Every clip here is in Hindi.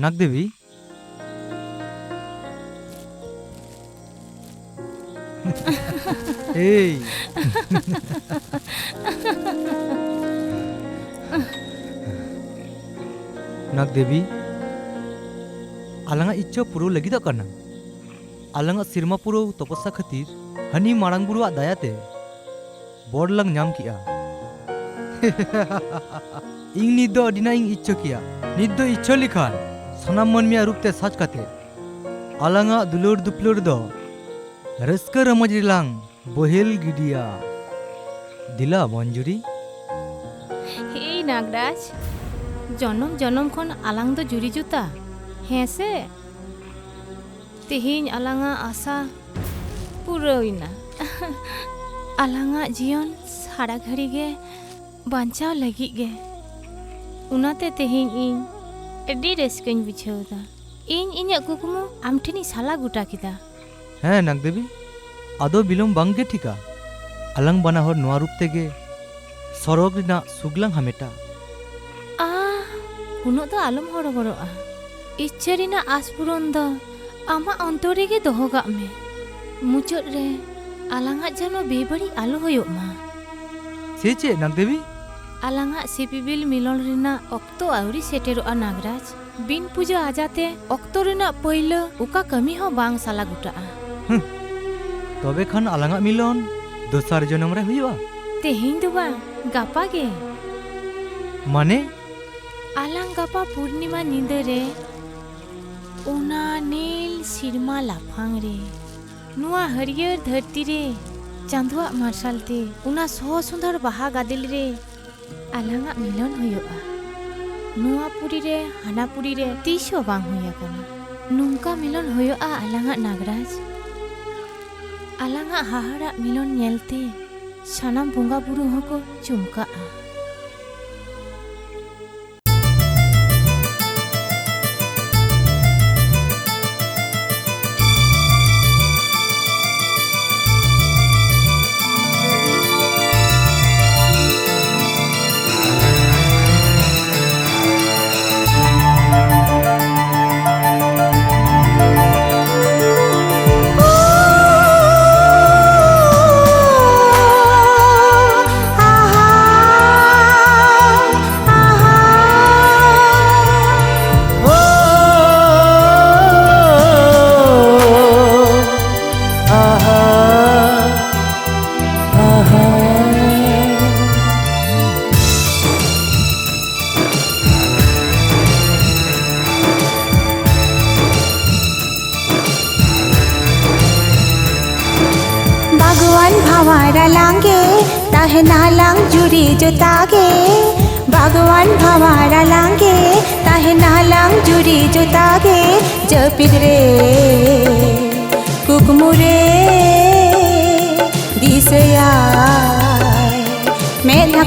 नागदेवी hey नागदेवी आलांगा इच्छा पुरो लगी दा करना आलांगा सिरमा पुरो तपस्या खातिर हनी मारांग बुरुआ दायाते बोर्डलंग नाम किया इंग निदो अडिना इंग इच्छा किया निदो इच्छा लिखान सनाम मनमिया रूपते साच काते आलांगा दुलुर दुपलुर दो रस्का रमजरिलांग बोहेल गिडिया दिला मंजूरी हे नागराज जन्म जन्म खन आलांग दो जुरी जुता हैं से तेहिन आलांगा आशा पुरौइना आलांगा जीवन सारा घड़ी गे बांचाव लगी गे उनाते तेहिन इन एडी रस्काኝ बुझावदा इन इन्या कुकुमु आम ठेनी साला गुटा किदा हैं नागदेवी आदो बिलोम बांगे ठिका आलांग बना हर नोआ रूप तेगे सरग रिना सुगलांग हमेटा आ उनो दो आलम हरबरोआ इच्छा रिना आसपुरन दो आमा अंतरे गे दोहोगा में मुचोद रे आलांगा जनो बेबड़ी आलो होयोग मा से चे नागदेवी आलांगा सिपिबिल मिलन रिना अक्तो आउरी सेटेरोआ नागराज बिन पूजा आजाते अक्तो रिना पहिलो उका कमी हो बांग साला गुटाआ तबे खान आलांगा मिलन दोसार जन्म रे हुआ तेहिन दो बा गापा गे माने आलांग गापा पूर्णिमा नींदे रे उना नील सिरमा लाफांग रे नुआ हरियर धरती रे चांदुआ मार्शल ते उना सो सुंदर बाहा गादिल रे आलांगा मिलन हुआ नुआ पुरी रे हाना पुरी रे तीसो बांग हुआ कना नुंका मिलन हुआ आलांगा नागराज आलांगा हाहारा मिलन नेलते सानाम बुंगा बुरु हको चुमका नालांग जुरी जोतागे भगवान भवारा लांगे ताहे नालांग जुरी जोतागे जपिद रे कुकमुरे दिसया मेधा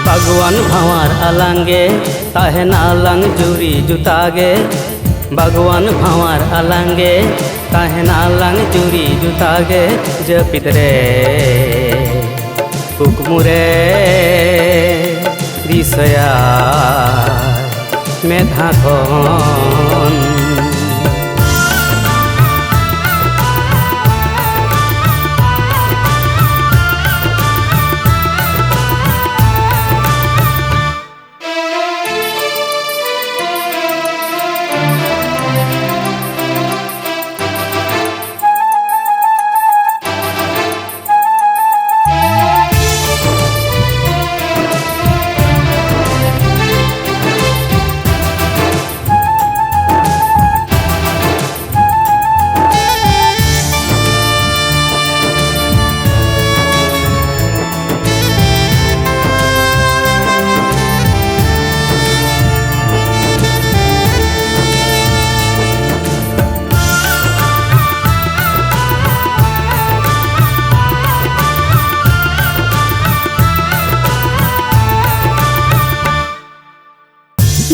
भगवान भंवर अलांगे ताहे नालांग जुरी जुतागे भगवान भंवर अलांगे ताहे नालांग जुरी जुतागे जपिद रे कुकमुरे दिसया मेधा खन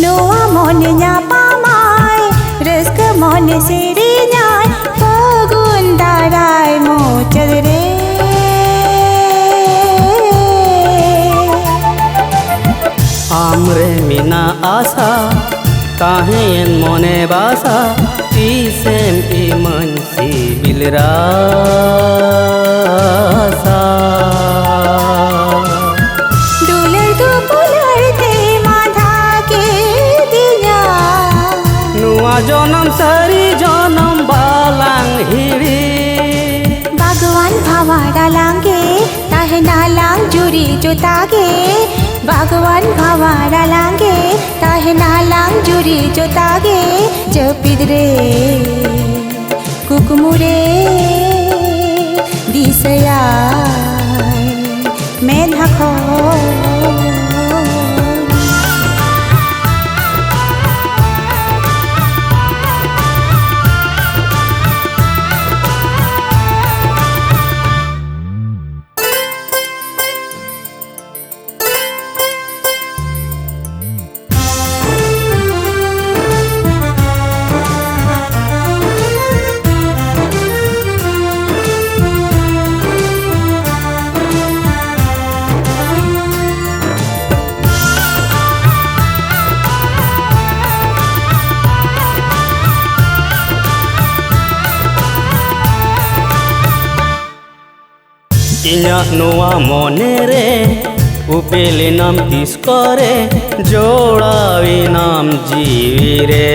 Noa mon nya pa mai, reska mon sirinya Amre मिना आशा ताहेन मने बासा तीसेम इमन सिबिल रासा दुलर दुपुलर ते माधा के दिया नुआ जनम सरी जनम बालांग हिड़ी भगवान भावाड़ा लांगे ताहे नालांग जुरी जोतागे भगवान भावाड़ा लांगे ताहे नालांग जुरी जोतागे जपिद्रे कुकुमुरे दिसया मेधाखो इन्या नुआ मोने रे उपेली नाम तीस करे जोड़ावी नाम जीवी रे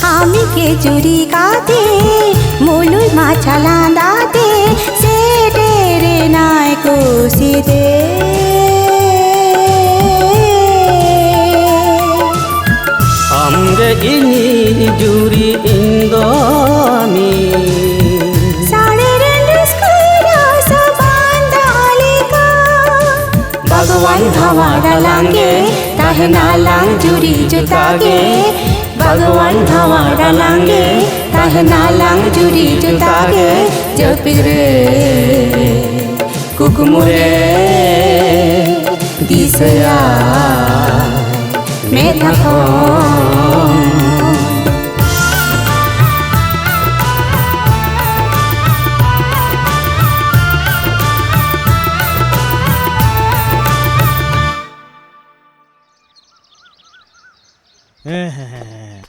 हामी के चुरी काते मुलुल माछाला दाते से तेरे नाय को सीधे हमगे इनी जुरी इंदोमी सारे रंडस्करा सबांदालिका भगवान भावाड़ा लांगे ताहे नालांग जुरी जोतागे भगवान भावाड़ा लांगे ताहे नालांग जुरी जोतागे जपिद्रे कुकुमुरे दिसया मेधाखो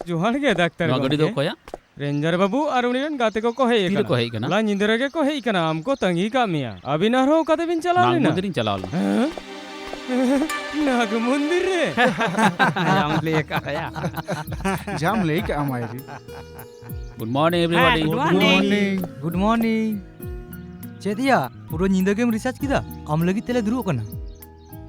जोहार गे डाक्टर गाड़ी दो कोया रेंजर बाबू और उनियन गाते को हेई तीर को हेई कना ला निंदरे के को हेई कना हमको तंगी का मिया अभी ना रहो कते बिन चला लेना मंदिर चला लो नाग मंदिर रे जाम ले का या जाम ले के आमायरी good morning everybody good morning चेदिया पूरा नींद के रिसर्च किदा आम लगी तेले दुरु कना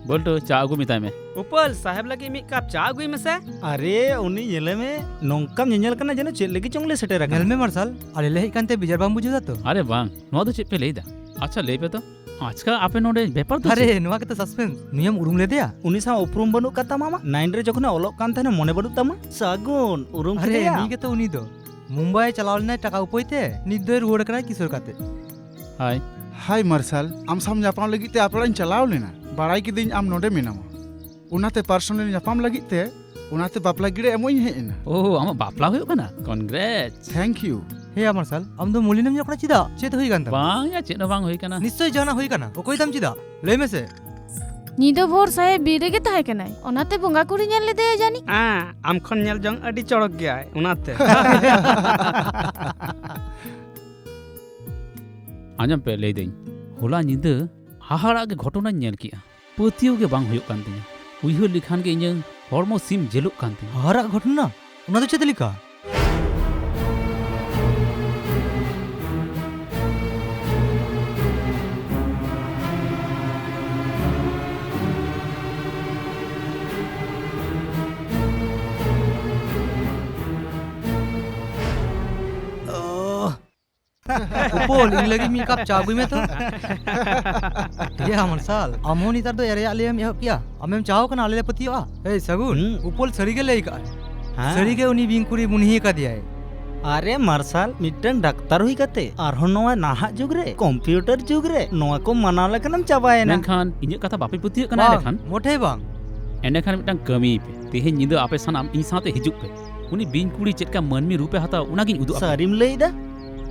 बोल तो चा आगु मिताय में उपल साहेब लगी मी कप चा आगुई मसे अरे उनी येले में नोंकम जेनेल कना जने चेल लगी चोंगले सेटेर नेल में मार्शल अले ले कांते बिजार बाम बुझो तो अरे बांग नो तो चेप पे लेदा अच्छा ले पे तो आज का आपे नोडे पेपर तो अरे नुआ के तो सस्पेंस नियम उरुम ले दिया उनी सा उपरुम बनु कता मामा 9 रे जखने ओलोक कान थाने मने बडु तमा सागुन उरुम अरे किया नी के तो उनी दो मुंबई चलावलने टाका उपोइते निदोय रुवड़ कना किशोर काते हाय हाय मार्शल आम साम जापाम लगी ते आपला चलाव लेना बाड़ाई की दिन आम नोडे मिनामा उनाते पर्सनल जापाम लगी ते उनाते बापला गिड़े एमोई हेना ओ हम बापला होयो कना कांग्रेट्स थैंक यू हे मार्शल आम दो मुलिनम जकना चिदा चेत होई गानता बांग या चेनो बांग होई कना निश्चय जाना होई कना ओकोई दाम चिदा ले में से नीदो भोर साहेब बीरे के ताहे कनाय ओनाते बोंगा कुड़ी नेल ले दे जानी आम खन नेल जंग अडी चड़क गया है उनाते आजम पे ले देई होला नींद हाहाड़ा के घटना नेल किया पतियो के बांग होयो कान तिया उइहो लिखान के इᱧ हॉर्मो सिम जेलुक कान तिया हारा घटना उना तो चेत लिखा उपल इन लगी मी कप चागुई में तो ये हमर साल अमो नितार तो एरिया ले हम एहब किया अमेम चाहो कना ले पतियो ए सगुन उपल सरी के ले का सरी के उनी बिंकुरी मुनही का दिया है अरे मार्शल मिटन डॉक्टर हुई कते आरहो नोआ नाहा जुग रे कंप्यूटर जुग रे नोआ को मनाव लेकनम चाबायना मेनखान इᱧ कथा बापे पतियो कना लेखान मोठे बांग एंडेखान मिटन कमी पे तेहे नींद आपे सनाम इन साथे हिजुक पे उनी बिंकुड़ी चेटका मनमी रूपे हता उनागिन उदु सारिम लेइदा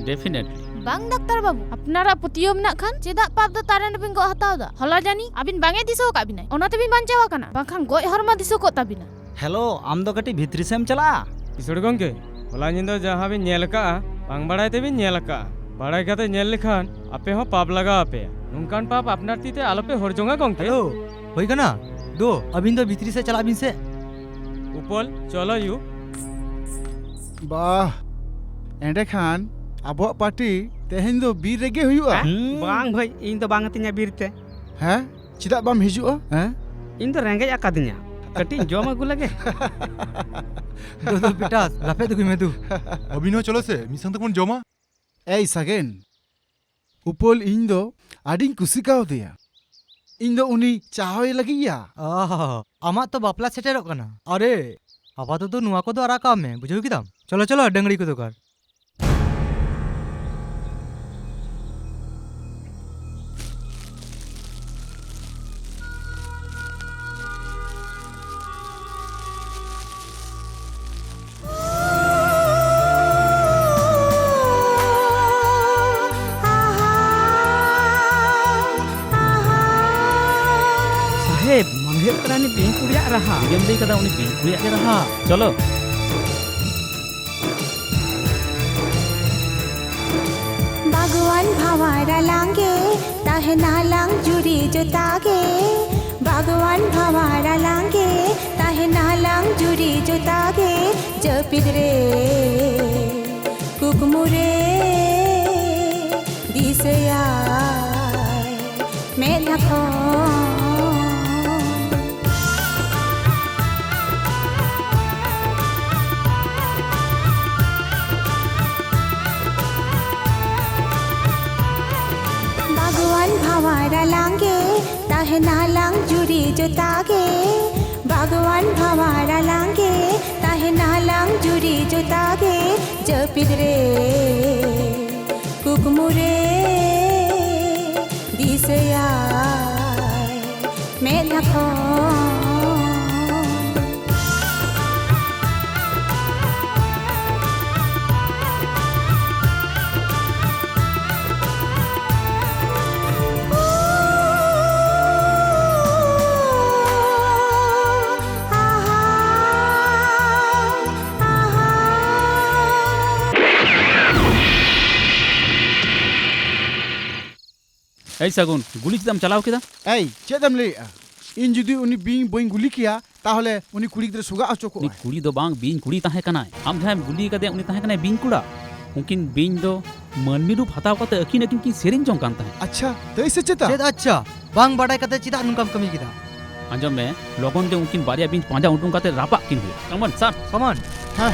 definitely Bang Daktar Babu, apnara putiyom nak khan cedak pap do taran bin go hataw da. Hola jani abin bange diso ka binai. Onate bin banchawa kana. Bangkhan goj horma diso ko tabina. Hello आम दो कटी भितरी सेम चला किशोर गंके होला निंदो जहां बिन नेल का बांग बड़ाई ते बिन नेल का बड़ाई कते नेल लेखान आपे हो पाप लगा आपे नुनकान पाप अपनार तीते आलोपे हरजोंगा गंके हेलो होई कना दो अबिन दो भीतरी से चला बिन से उपल चलो यू बाह एंडे खान अब पार्टी तेहन दो बीर रेगे हुआ बांग भाई इन तो बांग तिnya बीरते हैं चिदा बाम हिजुआ हैं इन तो रेंगे आकादिnya कटी जॉम अगु लगे दो पिटास लाफे तो मैं तू अभिनव चलो से मिसंग तक जमा ए सगेन उपल इन दो आडिन कुसिकाव दिया इन दो उनी चाहवे लगिया आमा तो बापला सेटेरो कना अरे आपातत तो नुआ को तो आरा काम में बुझो किदाम चलो चलो डंगड़ी को तो कर मंगेर करानी बिंग कुड़िया रहा गेम दे कदा उनी बिंग कुड़िया के रहा चलो भगवान भवारा लांगे तहना लांग जुरी जोतागे भगवान भवारा लांगे तहना लांग जुरी जोतागे जपिदरे कुकमुरे दिसया मैं लखो भवारा लांगे तहना लांग जुरी जोतागे भगवान भवारा लांगे तहना लांग जुरी जोतागे जपिदरे कुकमुरे दिसया मैं लखो ऐ सगुन गुली चिदाम चलाव केदा ए चेदम ले इन जुदी उनी बिंग बोइंग गुली किया ताहले उनी कुड़ी गिदरे सुगा अचो को उनी कुड़ी दो बांग बीन कुड़ी ताहे कनाय आम जहां गुली कदे उनी ताहे कनाय बीन कुड़ा उनकिन बीन दो मनमी रूप हताव कते अकिन अकिन की सेरिंग जों कान ताहे अच्छा तो इसे चेता चेद अच्छा बांग बाडाय कते चिदा नुकम कमी किदा अंजम में लोगन के उनकिन बारिया बीन पांजा उठुं कते रापा किन हुए कमन सर कमान हां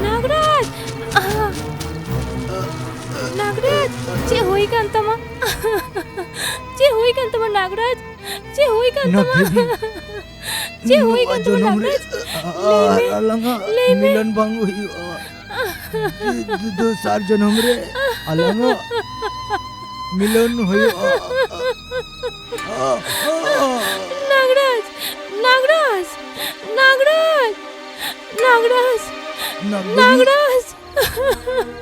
नागराज नागराज चे होई कांतमा चे होई कांतमा नागराज चे होई कांतमा चे होई कांतमा नागराज अलंगा मिलन बांग दो सार जनम रे अलंगा मिलन होयो नागराज नागराज नागराज नागराज नागराज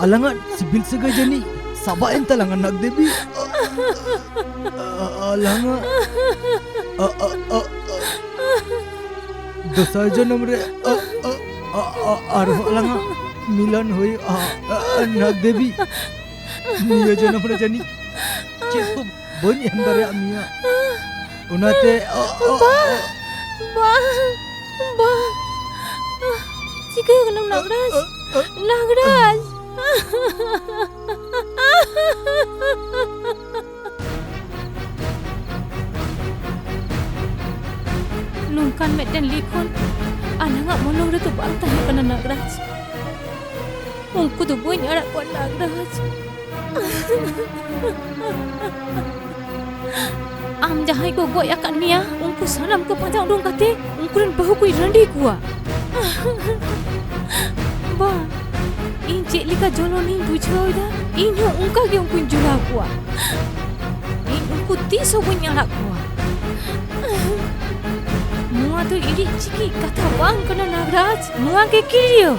अलंगा सिबिल से गजनी सबा एंत अलंगा नग देवी अलंगा दोसर जन्म रे आर अलंगा मिलन होई नग देवी Nia jangan pernah jadi. Cik tu banyak yang dari Mia. Unate. Ba. Jika kena Nagraj. Nagraj. Nungkan medan likon. Anak monolog tu bang tahu kena Nagraj. Ungku tu banyak anak kuat Nagraj. Am jahai ko goi akan Nia. Ungku sanam ko panjang dong kate. Ungku dan bahu ko randi kuah. Ba, in cik lika jolon in bujau dah. In ho ungka ke ungku jula kuah. In ungku tiso punya anak kuah. Mua tu iri ciki kata bang kena Nagraj. Mua ke kirio.